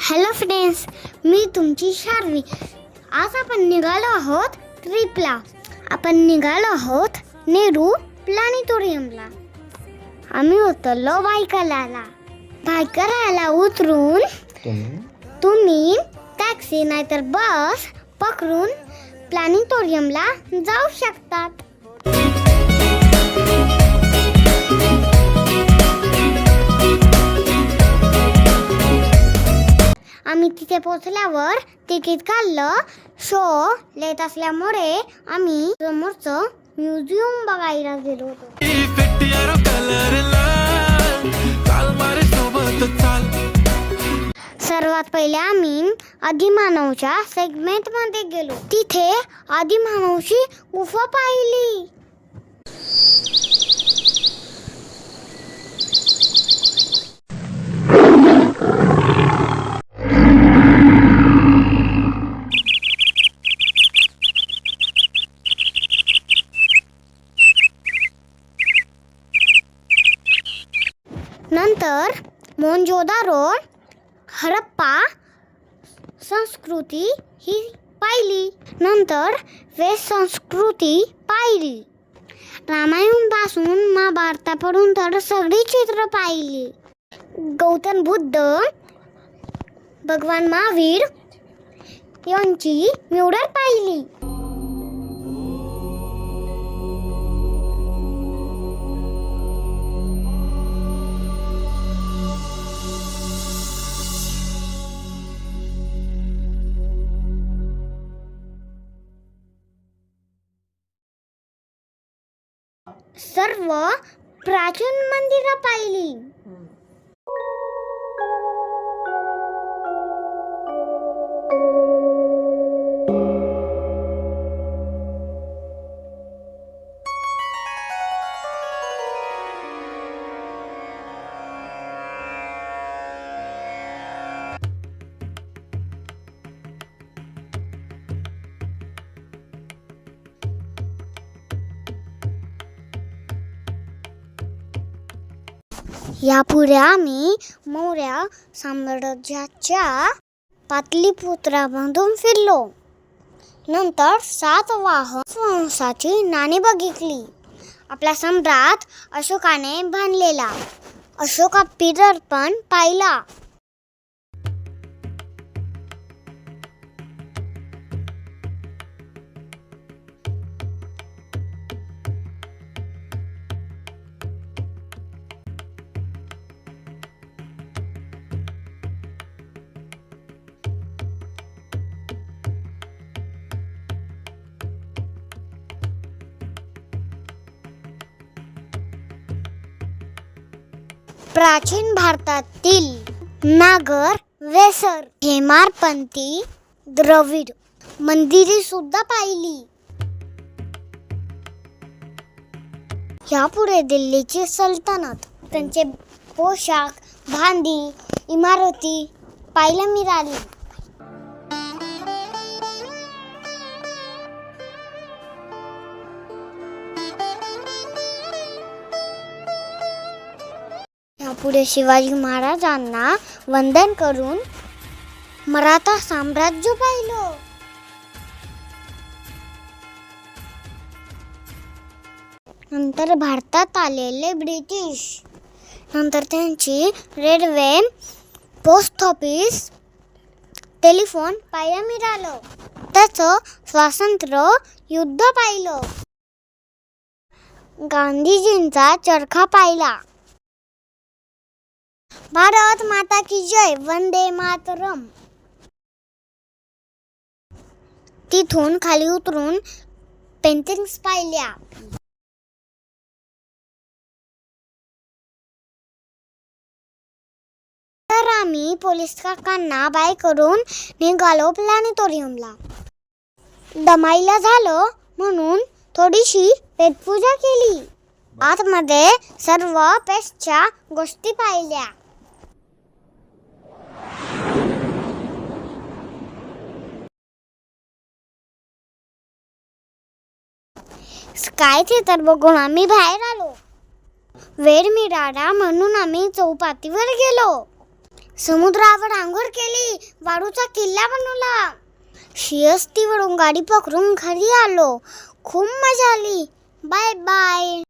Hello friends, मी तुमची शार्वी. आज आपण निघालो आहोत ट्रिपला. आपण निघालो आहोत नेहरू प्लॅनेटोरियमला. आम्ही उतरलो भायखळ्याला उतरून तुम्ही टॅक्सी नाहीतर बस पकडून प्लॅनेटोरियमला जाऊ शकतात. आम्ही तिथे पोहोचल्यावर तिकीट काढलं. शो लेट असल्यामुळे आम्ही समोरचं म्युझियम बघायला गेलो होतो. सर्वात पहिले आम्ही आदिमानवच्या सेगमेंट मध्ये गेलो. तिथे आदिमानवची गुफा पाहिली. नंतर मोहनजोदारो, हरप्पा संस्कृती ही पाहिली. नंतर वेस्ट संस्कृती पाहिली. रामायण पासून महाभारतापर्यंत तर सगळी चित्र पाहिली. गौतम बुद्ध, भगवान महावीर यांची म्युरल पाहिली. सर्व प्राचीन मंदिरं पाहिली. यापुढे आम्ही मौर्य साम्राज्याच्या पाटलिपुत्रामधून फिरलो. नंतर सातवाहन वंशाची नाणी बघितली. आपला सम्राट अशोकाने बांधलेला अशोका पिलर पण पाहिला. प्राचीन भारतातील नागर, वेसर, हेमाडपंथी, द्रविड मंदिरे सुद्धा पाहिली. यापुढे दिल्लीची सल्तनत, त्यांचे पोशाख, भांडी, इमारती पाहायला मिळाली. पुढे शिवाजी महाराजांना वंदन करून मराठा साम्राज्य पाहिलं. नंतर भारतात आलेले ब्रिटिश, नंतर त्यांची रेल्वे, पोस्ट ऑफिस, टेलिफोन पाहायला मिळालं. त्याचं स्वातंत्र्य युद्ध पाहिलं. गांधीजींचा चरखा पाहिला. भारत माता की जय, वंदे मातरम. तिथून खाली उतरून पेंटिंग्स पाहिल्या. तर आम्ही पोलीस काकांना बाय करून निघालो प्लॅनेटोरियमला. दमाईला झालं म्हणून थोडीशी पेटपूजा केली. आतमध्ये सर्व पेस्टच्या गोष्टी पाहिल्या. स्काय थिएटर बघून आम्ही बाहेर आलो. वेळ मिळाला म्हणून आम्ही चौपाटीवर गेलो. समुद्रावर आंघोळ केली, वाळूचा किल्ला बनवला, शियस्तीवरून गाडी पकडून घरी आलो. खूप मजा आली. Bye bye.